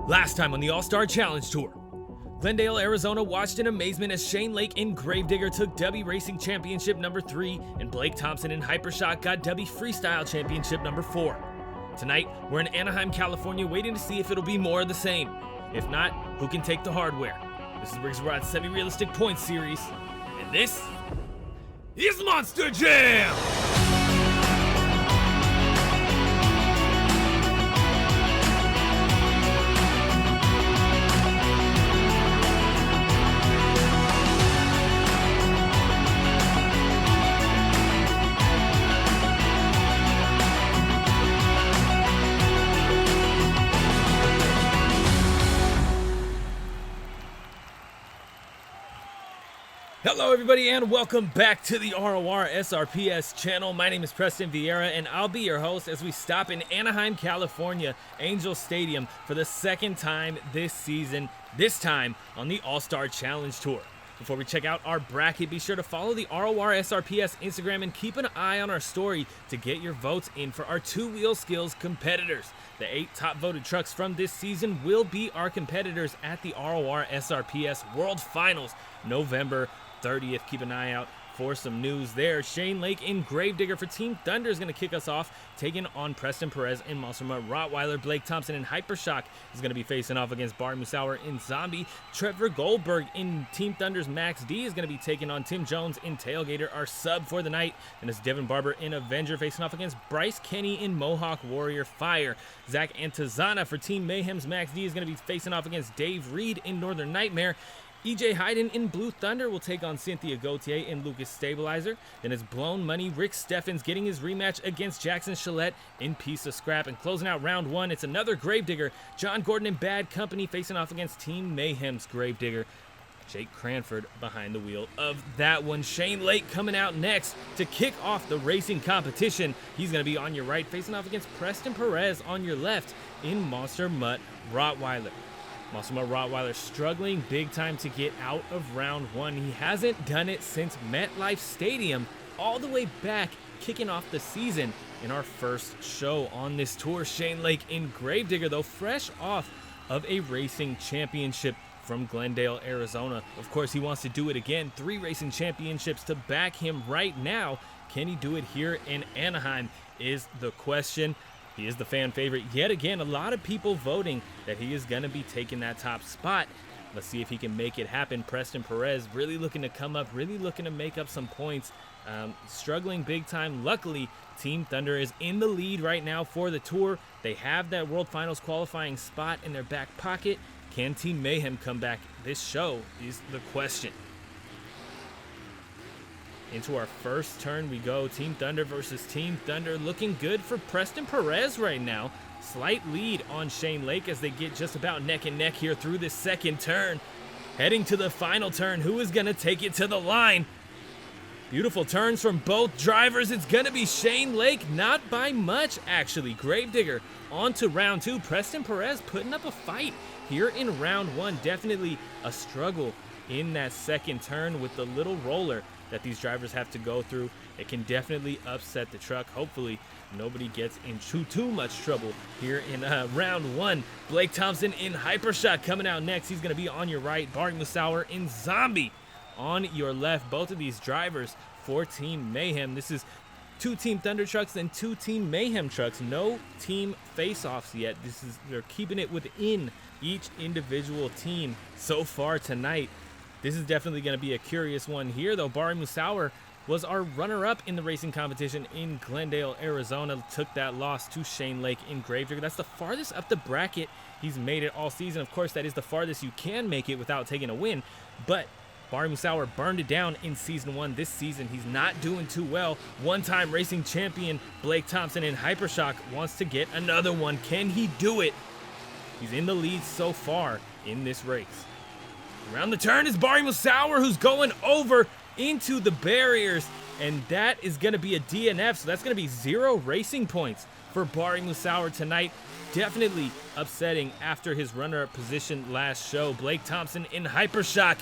Last time on the All-Star Challenge Tour, Glendale, Arizona watched in amazement as Shane Lake in Gravedigger took Dubby Racing Championship number 3 and Blake Thompson in HyperShock got Dubby Freestyle Championship number 4. Tonight, we're in Anaheim, California waiting to see if it'll be more of the same. If not, who can take the hardware? This is Riggs Rod's Semi-Realistic Points Series, and this is Monster Jam! Hello everybody and welcome back to the RORSRPS channel. My name is Preston Vieira and I'll be your host as we stop in Anaheim, California, Angel Stadium for the second time this season, this time on the All-Star Challenge Tour. Before we check out our bracket, be sure to follow the RORSRPS Instagram and keep an eye on our story to get your votes in for our two-wheel skills competitors. The 8 top voted trucks from this season will be our competitors at the RORSRPS World Finals, November 30th. Keep an eye out for some news there. Shane Lake in Gravedigger for Team Thunder is going to kick us off, taking on Preston Perez in Monster Rottweiler. Blake Thompson in HyperShock is going to be facing off against Bari in Zombie. Trevor Goldberg in Team Thunder's Max D is going to be taking on Tim Jones in Tailgator, our sub for the night. And it's Devin Barber in Avenger facing off against Bryce Kenny in Mohawk Warrior Fire. Zach Antizana for Team Mayhem's Max D is going to be facing off against Dave Reed in Northern Nightmare. EJ Heiden in Blue Thunder will take on Cynthia Gauthier in Lucas Stabilizer. Then it's Blown Money. Rick Steffens getting his rematch against Jackson Challet in Piece of Scrap. And closing out round 1, it's another Gravedigger. John Gordon in Bad Company facing off against Team Mayhem's Gravedigger. Jake Cranford behind the wheel of that one. Shane Lake coming out next to kick off the racing competition. He's going to be on your right facing off against Preston Perez on your left in Monster Mutt Rottweiler. Monster Mutt Rottweiler struggling big time to get out of round 1. He hasn't done it since MetLife Stadium all the way back, kicking off the season in our first show on this tour. Shane Lake in Gravedigger, though, fresh off of a racing championship from Glendale, Arizona. Of course, he wants to do it again. 3 racing championships to back him right now. Can he do it here in Anaheim is the question. He is the fan favorite yet again. A lot of people voting that he is going to be taking that top spot. Let's see if he can make it happen. Preston Perez really looking to come up, really looking to make up some points. Struggling big time. Luckily, Team Thunder is in the lead right now for the tour. They have that World Finals qualifying spot in their back pocket. Can Team Mayhem come back? This show is the question. Into our first turn we go. Team Thunder versus Team Thunder. Looking good for Preston Perez right now. Slight lead on Shane Lake as they get just about neck and neck here through this second turn. Heading to the final turn. Who is going to take it to the line? Beautiful turns from both drivers. It's going to be Shane Lake. Not by much, actually. Gravedigger on to round 2. Preston Perez putting up a fight here in round 1. Definitely a struggle in that second turn with the little roller that these drivers have to go through. It can definitely upset the truck. Hopefully nobody gets into too much trouble here in round 1. Blake Thompson in HyperShock coming out next. He's going to be on your right. Bari in Zombie on your left. Both of these drivers for Team Mayhem. This is 2 Team Thunder trucks and 2 Team Mayhem trucks. No team face-offs yet. They're keeping it within each individual team so far tonight. This is definitely going to be a curious one here, though. Bari was our runner-up in the racing competition in Glendale, Arizona. Took that loss to Shane Lake in Gravedigger. That's the farthest up the bracket he's made it all season. Of course, that is the farthest you can make it without taking a win. But Bari burned it down in Season 1. This season, he's not doing too well. One-time racing champion Blake Thompson in HyperShock wants to get another one. Can he do it? He's in the lead so far in this race. Around the turn is Bari who's going over into the barriers, and that is going to be a DNF, so that's going to be 0 racing points for Bari tonight. Definitely upsetting after his runner-up position last show. Blake Thompson in HyperShock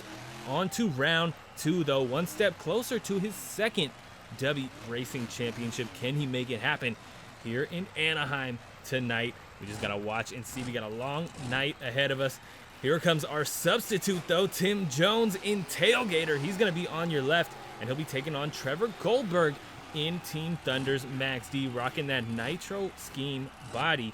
on to round 2, though. One step closer to his second Dubby Racing Championship. Can he make it happen here in Anaheim tonight? We just got to watch and see. We got a long night ahead of us. Here comes our substitute, though, Tim Jones in Tailgator. He's going to be on your left, and he'll be taking on Trevor Goldberg in Team Thunder's Max D, rocking that Nitro scheme body.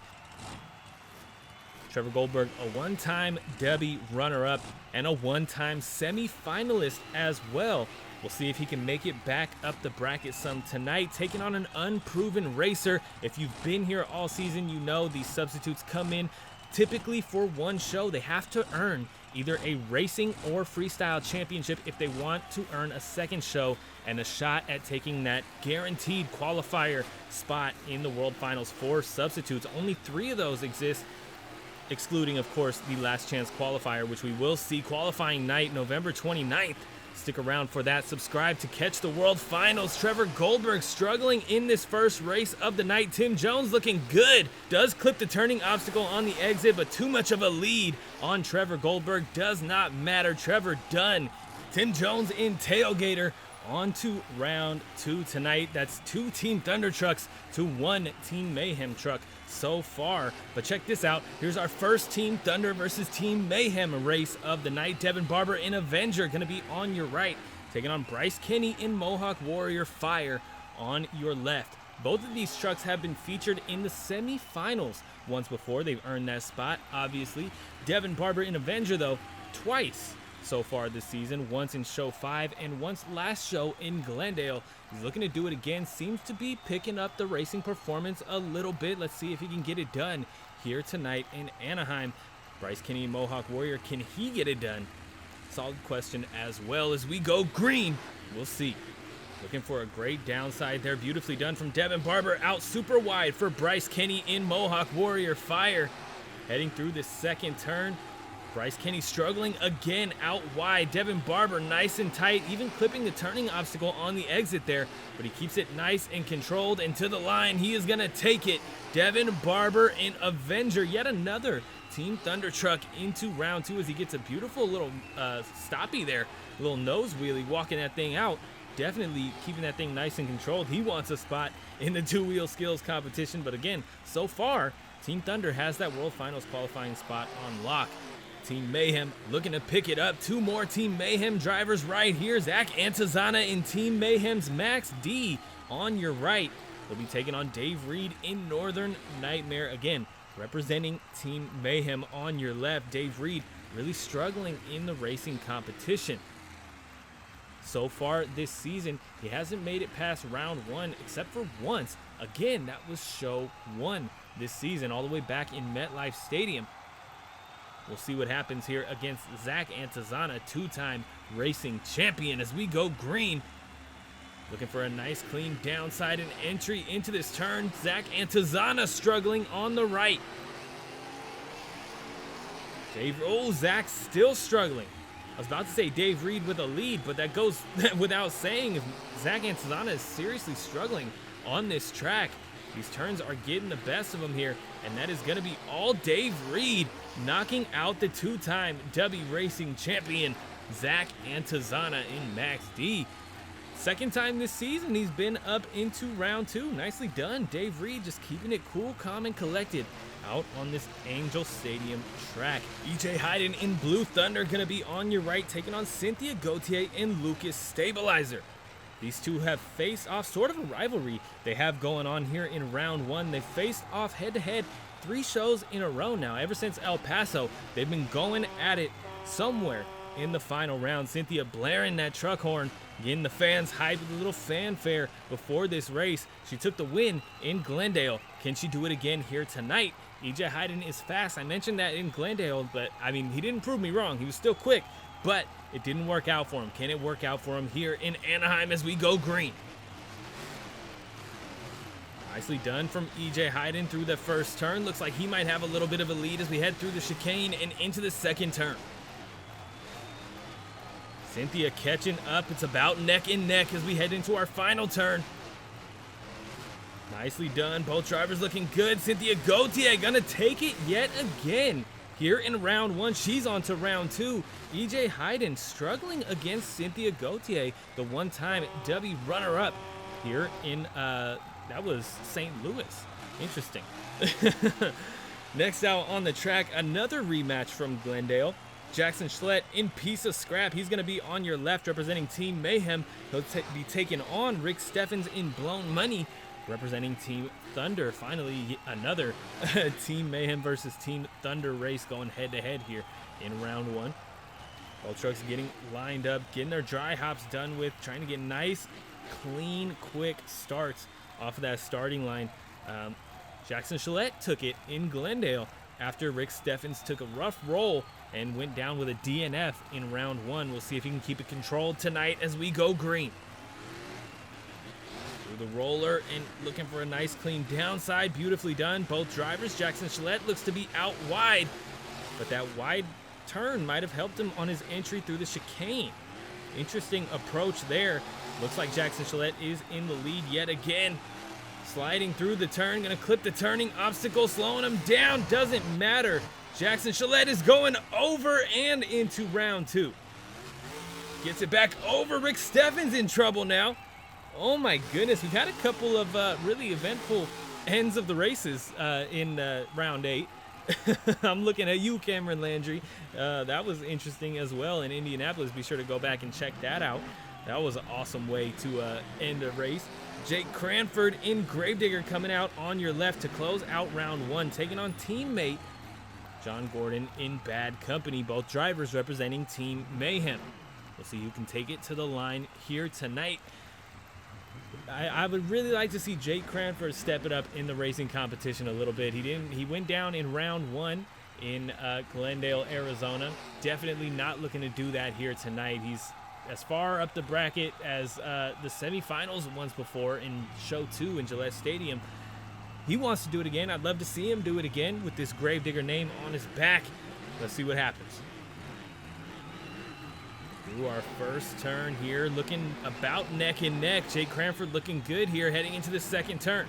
Trevor Goldberg, a one-time Dubby runner-up and a one-time semi-finalist as well. We'll see if he can make it back up the bracket some tonight, taking on an unproven racer. If you've been here all season, you know these substitutes come in typically for one show. They have to earn either a racing or freestyle championship if they want to earn a second show and a shot at taking that guaranteed qualifier spot in the World Finals for substitutes. Only 3 of those exist, excluding, of course, the last chance qualifier, which we will see qualifying night, November 29th. Stick around for that. Subscribe to catch the World Finals. Trevor Goldberg struggling in this first race of the night. Tim Jones looking good. Does clip the turning obstacle on the exit, but too much of a lead on Trevor Goldberg. Does not matter. Trevor done. Tim Jones in Tailgator. On to round 2 tonight. That's 2 Team Thunder trucks to 1 Team Mayhem truck so far. But check this out. Here's our first Team Thunder versus Team Mayhem race of the night. Devyn, Barber, and Avenger going to be on your right, taking on Bryce Kenny in Mohawk Warrior Fire on your left. Both of these trucks have been featured in the semi-finals once before. They've earned that spot, obviously. Devyn, Barber, and Avenger, though, twice so far this season, once in show 5 and once last show in Glendale. He's looking to do it again. Seems to be picking up the racing performance a little bit. Let's see if he can get it done here tonight in Anaheim. Bryce Kenny and Mohawk Warrior, can he get it done? Solid question as well. As we go green, we'll see. Looking for a great downside there. Beautifully done from Devyn. Barber out super wide for Bryce Kenny in Mohawk Warrior Fire. Heading through the second turn. Bryce Kenny struggling again out wide. Devyn Barber nice and tight, even clipping the turning obstacle on the exit there, but he keeps it nice and controlled, and to the line he is going to take it. Devyn Barber and Avenger, yet another Team Thunder truck into round 2 as he gets a beautiful little stoppy there, a little nose wheelie walking that thing out. Definitely keeping that thing nice and controlled. He wants a spot in the 2-wheel skills competition, but again, so far, Team Thunder has that World Finals qualifying spot on lock. Team Mayhem looking to pick it up. 2 more Team Mayhem drivers right here. Zach Antizana in Team Mayhem's Max D on your right. They'll be taking on Dave Reed in Northern Nightmare. Again, representing Team Mayhem on your left. Dave Reed really struggling in the racing competition. So far this season, he hasn't made it past round 1 except for once. Again, that was show 1 this season, all the way back in MetLife Stadium. We'll see what happens here against Zach Antizana, 2-time racing champion, as we go green. Looking for a nice clean downside and entry into this turn. Zach Antizana struggling on the right. Zach's still struggling. I was about to say Dave Reed with a lead, but that goes without saying. If Zach Antizana is seriously struggling on this track, these turns are getting the best of him here, and that is going to be all Dave Reed, knocking out the 2-time Dubby Racing champion, Zach Antizana in Max D. Second time this season he's been up into round 2. Nicely done. Dave Reed just keeping it cool, calm, and collected out on this Angel Stadium track. EJ Heiden in Blue Thunder going to be on your right, taking on Cynthia, Gauthier, and Lucas Stabilizer. These two have faced off, sort of a rivalry they have going on here in round 1. They faced off head-to-head 3 shows in a row now. Ever since El Paso, they've been going at it somewhere in the final round. Cynthia blaring that truck horn, getting the fans hyped with a little fanfare before this race. She took the win in Glendale. Can she do it again here tonight? EJ Heiden is fast. I mentioned that in Glendale, but I mean, he didn't prove me wrong. He was still quick, but it didn't work out for him. Can it work out for him here in Anaheim as we go green? Nicely done from EJ Heiden through the first turn. Looks like he might have a little bit of a lead as we head through the chicane and into the second turn. Cynthia catching up. It's about neck and neck as we head into our final turn. Nicely done. Both drivers looking good. Cynthia Gauthier gonna take it yet again. Here in round 1, she's on to round 2. EJ Heiden struggling against Cynthia Gauthier, the one-time Dubby runner-up here in, that was St. Louis. Interesting. Next out on the track, another rematch from Glendale. Jackson Challet in Piece of Scrap. He's going to be on your left representing Team Mayhem. He'll be taking on Rick Steffens in Blown Money representing Team Thunder. Finally, another Team Mayhem versus Team Thunder race going head-to-head here in round one. Both trucks getting lined up, getting their dry hops done with, trying to get nice, clean, quick starts off of that starting line. Jackson Challet took it in Glendale after Rick Steffens took a rough roll and went down with a DNF in round one. We'll see if he can keep it controlled tonight as we go green. Through the roller and looking for a nice clean downside. Beautifully done. Both drivers. Jackson Challet looks to be out wide, but that wide turn might have helped him on his entry through the chicane. Interesting approach there. Looks like Jackson Challet is in the lead yet again. Sliding through the turn, gonna clip the turning obstacle, slowing him down, doesn't matter. Jackson Challet is going over and into round two. Gets it back over. Rick Steffens in trouble now. Oh my goodness, we've had a couple of really eventful ends of the races in round 8. I'm looking at you, Cameron Landry. That was interesting as well in Indianapolis. Be sure to go back and check that out. That was an awesome way to end a race. Jake Cranford in Gravedigger coming out on your left to close out round one, taking on teammate John Gordon in Bad Company. Both drivers representing Team Mayhem. We'll see who can take it to the line here tonight. I would really like to see Jake Cranford step it up in the racing competition a little bit. He went down in round one in Glendale, Arizona. Definitely not looking to do that here tonight. He's as far up the bracket as the semifinals once before in Show 2 in Gillette Stadium. He wants to do it again. I'd love to see him do it again with this Gravedigger name on his back. Let's see what happens. Through our first turn here, looking about neck and neck. Jake Cranford looking good here heading into the second turn.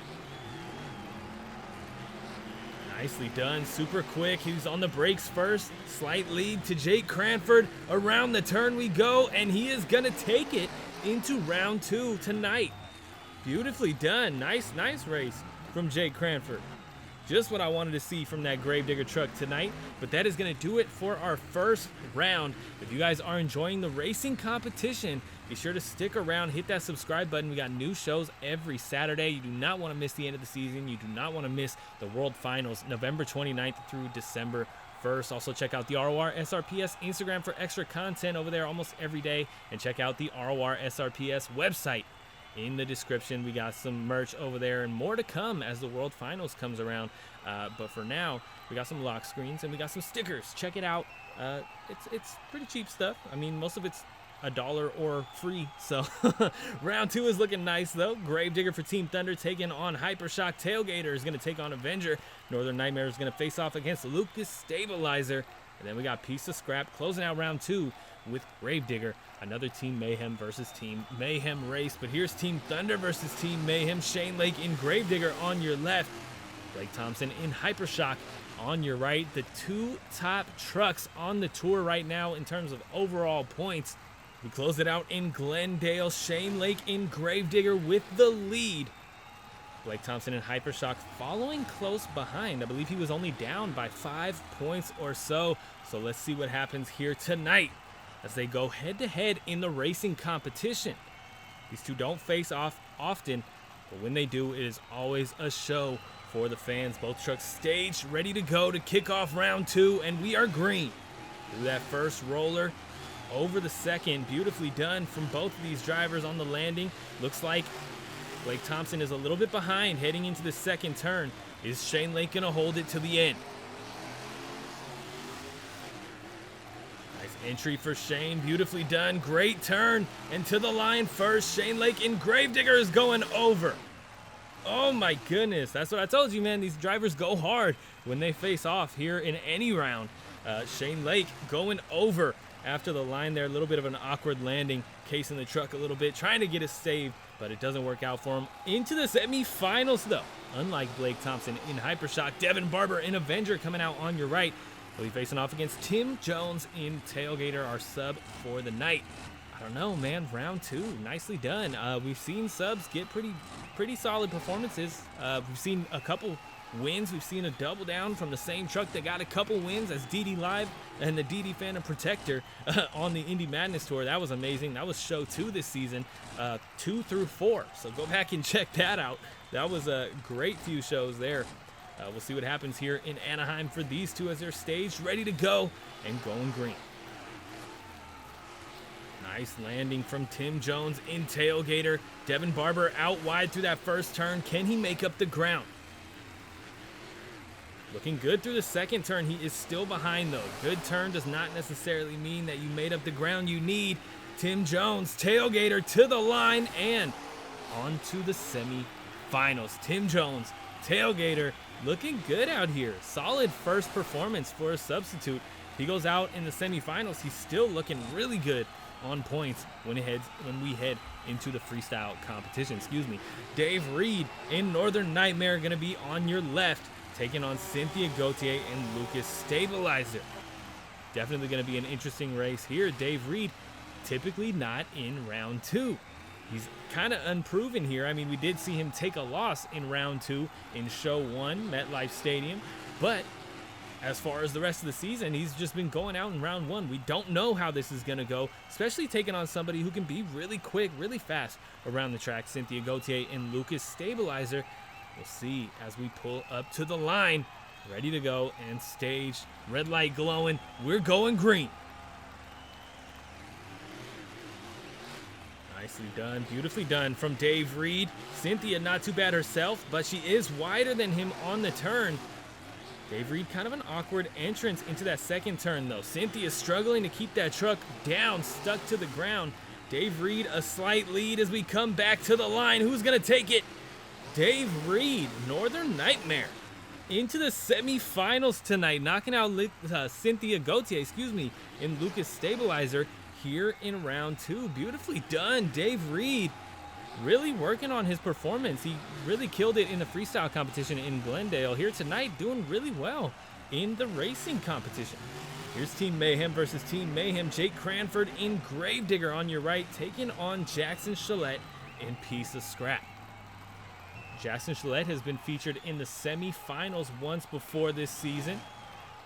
Nicely done, super quick. He's on the brakes first. Slight lead to Jake Cranford. Around the turn we go, and he is gonna take it into round two tonight. Beautifully done. Nice race from Jake Cranford. Just what I wanted to see from that Gravedigger truck tonight. But that is going to do it for our first round. If you guys are enjoying the racing competition, be sure to stick around, hit that subscribe button. We got new shows every Saturday. You do not want to miss the end of the season. You do not want to miss the World Finals, November 29th through December 1st. Also check out the RORSRPS Instagram for extra content over there almost every day. And check out the RORSRPS website. In the description, we got some merch over there and more to come as the World Finals comes around. But for now, we got some lock screens and we got some stickers. Check it out. It's pretty cheap stuff. I mean, most of it's $1 or free. So round two is looking nice though. Gravedigger for Team Thunder taking on HyperShock. Tailgator is going to take on Avenger. Northern Nightmare is going to face off against Lucas Stabilizer. And then we got Piece of Scrap closing out round two with Gravedigger. Another Team Mayhem versus Team Mayhem race. But here's Team Thunder versus Team Mayhem. Shane Lake in Gravedigger on your left. Blake Thompson in HyperShock on your right. The two top trucks on the tour right now in terms of overall points. We close it out in Glendale. Shane Lake in Gravedigger with the lead. Blake Thompson in HyperShock following close behind. I believe he was only down by 5 points or so. So let's see what happens here tonight as they go head-to-head in the racing competition. These two don't face off often, but when they do, it is always a show for the fans. Both trucks staged, ready to go to kick off round two, and we are green. Through that first roller, over the second, beautifully done from both of these drivers on the landing. Looks like Blake Thompson is a little bit behind heading into the second turn. Is Shane Lake gonna hold it to the end? Entry for Shane, beautifully done, great turn, and to the line first. Shane Lake in Gravedigger is going over. Oh my goodness, that's what I told you, man. These drivers go hard when they face off here in any round. Shane Lake going over after the line there, a little bit of an awkward landing, casing the truck a little bit, trying to get a save, but it doesn't work out for him. Into the semifinals though, unlike Blake Thompson in HyperShock. Devin Barber in Avenger coming out on your right. We'll be facing off against Tim Jones in Tailgator, our sub for the night. I don't know, man. Round two, nicely done. We've seen subs get pretty solid performances. We've seen a couple wins. We've seen a double down from the same truck that got a couple wins as DD Live and the DD Phantom Protector on the Indy Madness Tour. That was amazing. That was show 2 this season, 2 through 4. So go back and check that out. That was a great few shows there. We'll see what happens here in Anaheim for these two as they're staged, ready to go, and going green. Nice landing from Tim Jones in Tailgator. Devin Barber out wide through that first turn. Can he make up the ground? Looking good through the second turn. He is still behind, though. Good turn does not necessarily mean that you made up the ground you need. Tim Jones, Tailgator to the line and on to the semi-finals. Tim Jones, Tailgator, looking good out here. Solid first performance for a substitute. He goes out in the semifinals. He's still looking really good on points when we head into the freestyle competition. Dave Reed in Northern Nightmare going to be on your left, taking on Cynthia, Gauthier, and Lucas Stabilizer. Definitely going to be an interesting race here. Dave Reed, typically not in round 2. He's kind of unproven here. I mean, we did see him take a loss in round 2 in show 1, MetLife Stadium. But as far as the rest of the season, he's just been going out in round 1. We don't know how this is going to go, especially taking on somebody who can be really quick, really fast around the track. Cynthia, Gauthier, and Lucas Stabilizer. We'll see as we pull up to the line. Ready to go and stage. Red light glowing. We're going green. Nicely done, beautifully done from Dave Reed. Cynthia not too bad herself, but she is wider than him on the turn. Dave Reed kind of an awkward entrance into that second turn though. Cynthia struggling to keep that truck down, stuck to the ground. Dave Reed a slight lead as we come back to the line. Who's gonna take it? Dave Reed, Northern Nightmare, into the semifinals tonight, knocking out Cynthia Gauthier, in Lucas Stabilizer here in round 2. Beautifully done, Dave Reed. Really working on his performance. He really killed it in the freestyle competition in Glendale. Here tonight, doing really well in the racing competition. Here's Team Mayhem versus Team Mayhem. Jake Cranford in Gravedigger on your right, taking on Jackson Challet in Piece of Scrap. Jackson Challet has been featured in the semifinals once before this season.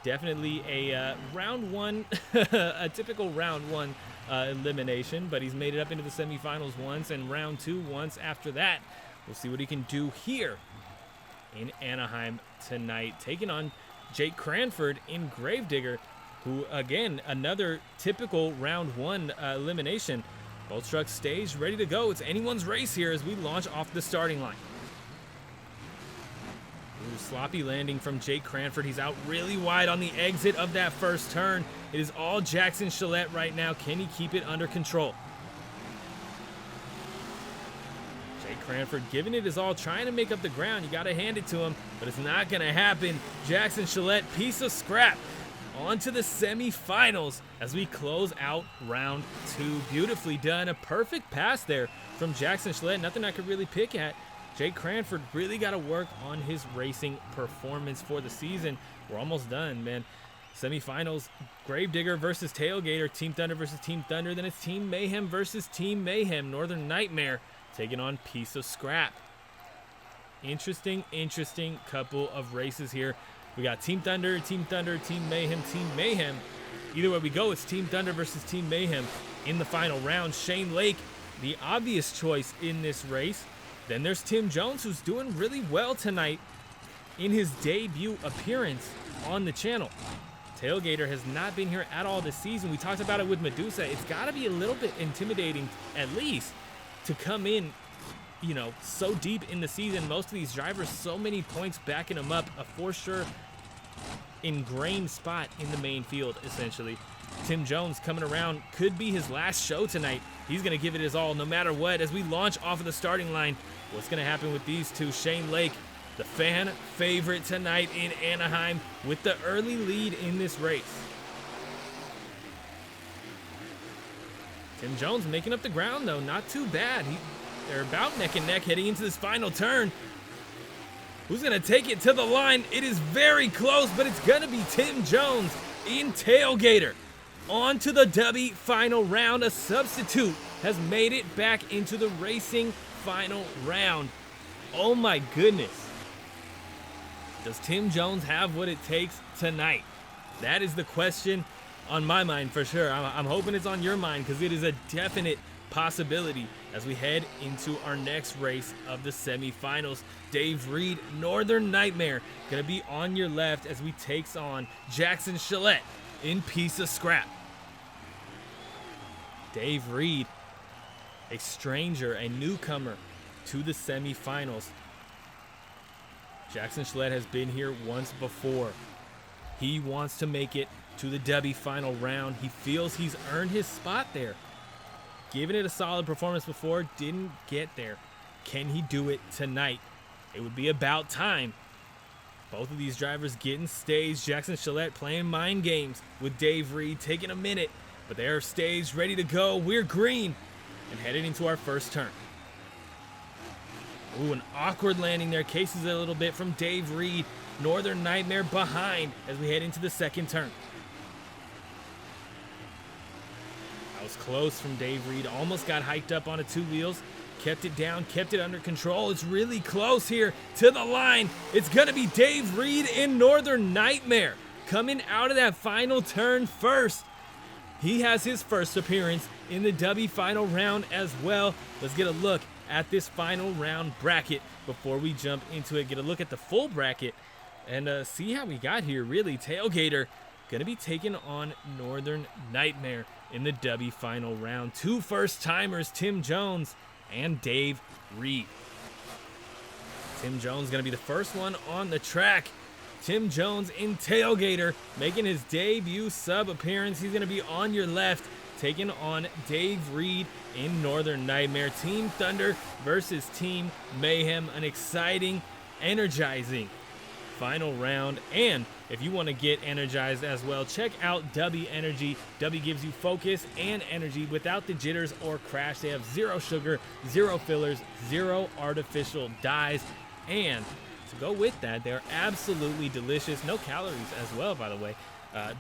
Definitely a round 1, a typical round 1 elimination, but he's made it up into the semifinals once and round 2 once after that. We'll see what he can do here in Anaheim tonight, taking on Jake Cranford in Gravedigger, who, again, another typical round 1 elimination. Both trucks staged, ready to go. It's anyone's race here as we launch off the starting line. Ooh, sloppy landing from Jake Cranford. He's out really wide on the exit of that first turn. It is all Jackson Challet right now. Can he keep it under control? Jake Cranford giving it his all, trying to make up the ground. You got to hand it to him, but it's not going to happen. Jackson Challet, Piece of Scrap, on to the semifinals as we close out round 2. Beautifully done. A perfect pass there from Jackson Challet. Nothing I could really pick at. Jake Cranford really got to work on his racing performance for the season. We're almost done, man. Semifinals, Gravedigger versus Tailgator, Team Thunder versus Team Thunder. Then it's Team Mayhem versus Team Mayhem. Northern Nightmare taking on Piece of Scrap. Interesting couple of races here. We got Team Thunder, Team Mayhem, Team Mayhem. Either way we go, it's Team Thunder versus Team Mayhem in the final round. Shane Lake, the obvious choice in this race. Then there's Tim Jones, who's doing really well tonight in his debut appearance on the channel. Tailgator has not been here at all this season. We talked about it with Medusa. It's got to be a little bit intimidating, at least, to come in, you know, so deep in the season. Most of these drivers, so many points backing them up. A for sure ingrained spot in the main field, essentially. Tim Jones coming around, could be his last show tonight. He's going to give it his all no matter what as we launch off of the starting line. What's going to happen with these two? Shane Lake, the fan favorite tonight in Anaheim, with the early lead in this race. Tim Jones making up the ground, though. Not too bad. They're about neck and neck heading into this final turn. Who's going to take it to the line? It is very close, but it's going to be Tim Jones in Tailgator. On to the Dubby final round. A substitute has made it back into the racing final round. Oh my goodness. Does Tim Jones have what it takes tonight? That is the question on my mind for sure. I'm hoping it's on your mind because it is a definite possibility as we head into our next race of the semifinals. Dave Reed, Northern Nightmare, gonna be on your left as we takes on Jackson Challet in Piece of Scrap. Dave Reed, a stranger, a newcomer to the semifinals. Jackson Challet has been here once before. He wants to make it to the Dubby final round. He feels he's earned his spot there. Given it a solid performance before, didn't get there. Can he do it tonight? It would be about time. Both of these drivers getting staged. Jackson Challet playing mind games with Dave Reed, taking a minute, but they're staged, ready to go. We're green and headed into our first turn. Ooh, an awkward landing there. Cases it a little bit from Dave Reed. Northern Nightmare behind as we head into the second turn. That was close from Dave Reed. Almost got hiked up onto two wheels. Kept it down, kept it under control. It's really close here to the line. It's going to be Dave Reed in Northern Nightmare coming out of that final turn first. He has his first appearance in the Dubby final round as well. Let's get a look at this final round bracket before we jump into it. Get a look at the full bracket and see how we got here. Really, Tailgator going to be taking on Northern Nightmare in the Dubby final round. Two first-timers, Tim Jones and Dave Reed. Tim Jones going to be the first one on the track. Tim Jones in Tailgator making his debut sub appearance. He's going to be on your left, taking on Dave Reed in Northern Nightmare. Team Thunder versus Team Mayhem. An exciting, energizing final round. And if you want to get energized as well, check out Dubby Energy. Dubby gives you focus and energy without the jitters or crash. They have zero sugar, zero fillers, zero artificial dyes. And to go with that, they're absolutely delicious. No calories as well, by the way.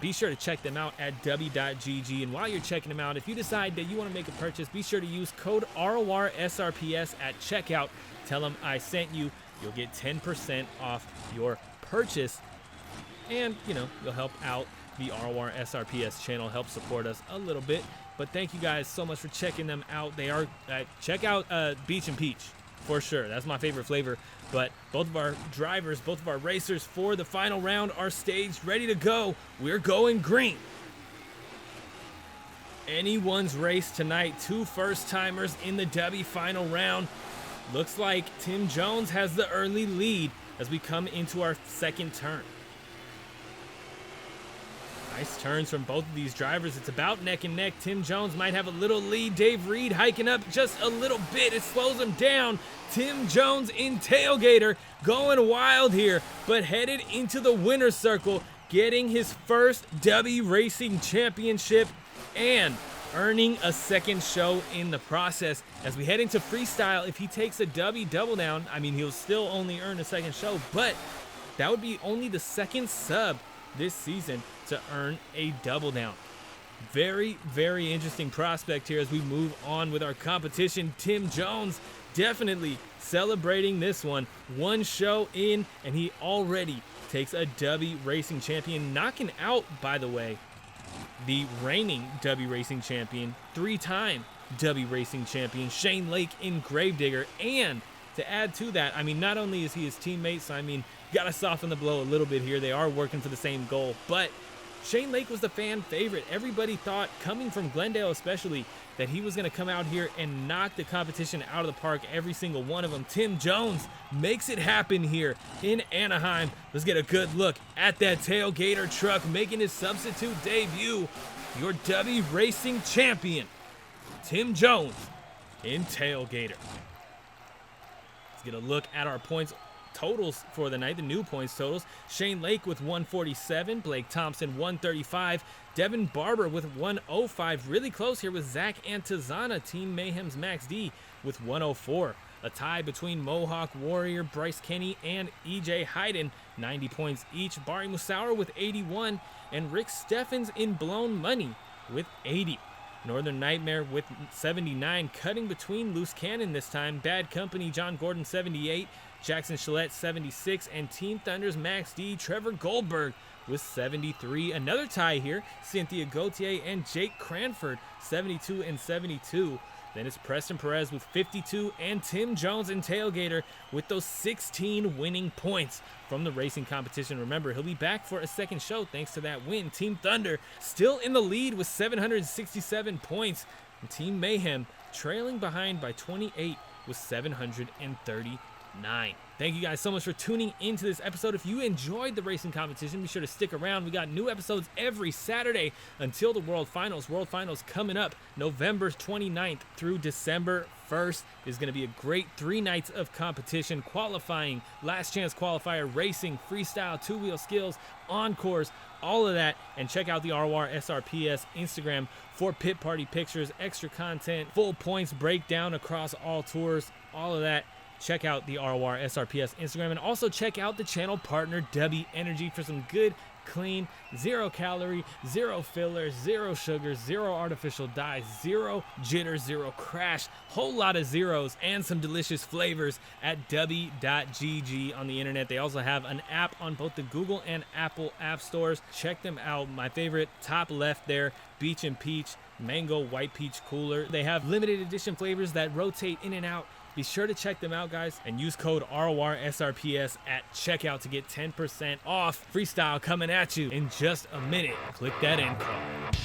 Be sure to check them out at dubby.gg. And while you're checking them out, if you decide that you want to make a purchase, be sure to use code RORSRPS at checkout. Tell them I sent you. You'll get 10% off your purchase. And, you know, you'll help out the RORSRPS channel, help support us a little bit. But thank you guys so much for checking them out. They are, check out Beach and Peach for sure. That's my favorite flavor. But both of our drivers, both of our racers for the final round are staged, ready to go. We're going green. Anyone's race tonight. Two first-timers in the Dubby final round. Looks like Tim Jones has the early lead as we come into our second turn. Nice turns from both of these drivers. It's about neck and neck. Tim Jones might have a little lead. Dave Reed hiking up just a little bit. It slows him down. Tim Jones in Tailgator going wild here, but headed into the winner's circle, getting his first Dubby Racing Championship and earning a second show in the process. As we head into Freestyle, if he takes a Dubby double down, I mean, he'll still only earn a second show, but that would be only the second sub this season to earn a double down. Very, very interesting prospect here as we move on with our competition. Tim Jones definitely celebrating this one. One show in, and he already takes a Dubby Racing Champion, knocking out, by the way, the reigning Dubby Racing Champion, three-time Dubby Racing Champion, Shane Lake in Gravedigger. And to add to that, I mean, not only is he his teammate, so I mean, gotta soften the blow a little bit here. They are working for the same goal, but Shane Lake was the fan favorite. Everybody thought, coming from Glendale especially, that he was going to come out here and knock the competition out of the park, every single one of them. Tim Jones makes it happen here in Anaheim. Let's get a good look at that Tailgator truck making his substitute debut. Your Dubby Racing Champion, Tim Jones in Tailgator. Let's get a look at our points totals for the night, the new points totals. Shane Lake with 147, Blake Thompson 135, Devin Barber with 105. Really close here with Zach Antizana, Team Mayhem's Max D with 104. A tie between Mohawk Warrior, Bryce Kenny, and EJ Heiden, 90 points each. Bari Musa with 81, and Rick Steffens in Blown Money with 80. Northern Nightmare with 79, cutting between Loose Cannon this time. Bad Company, John Gordon 78, Jackson Challet 76, and Team Thunder's Max D, Trevor Goldberg with 73. Another tie here, Cynthia Gauthier and Jake Cranford 72 and 72. Then it's Preston Perez with 52 and Tim Jones and Tailgator with those 16 winning points from the racing competition. Remember, he'll be back for a second show thanks to that win. Team Thunder still in the lead with 767 points. And Team Mayhem trailing behind by 28 with 739. Thank you guys so much for tuning into this episode. If you enjoyed the racing competition, be sure to stick around. We got new episodes every Saturday until the World Finals. World Finals coming up November 29th through December 1st. Is going to be a great 3 nights of competition, qualifying, last chance qualifier, racing, freestyle, two-wheel skills, encores, all of that. And check out the RORSRPS Instagram for pit party pictures, extra content, full points breakdown across all tours, all of that. Check out the RORSRPS Instagram, and also check out the channel partner Dubby Energy for some good, clean, 0 calorie, 0 fillers, 0 sugar, 0 artificial dyes, 0 jitter, 0 crash, whole lot of zeros, and some delicious flavors at dubby.gg on the internet. They also have an app on both the Google and Apple app stores. Check them out. My favorite, top left there, Beach and Peach, Mango White Peach Cooler. They have limited edition flavors that rotate in and out. Be sure to check them out, guys, and use code RORSRPS at checkout to get 10% off. Freestyle coming at you in just a minute. Click that end card.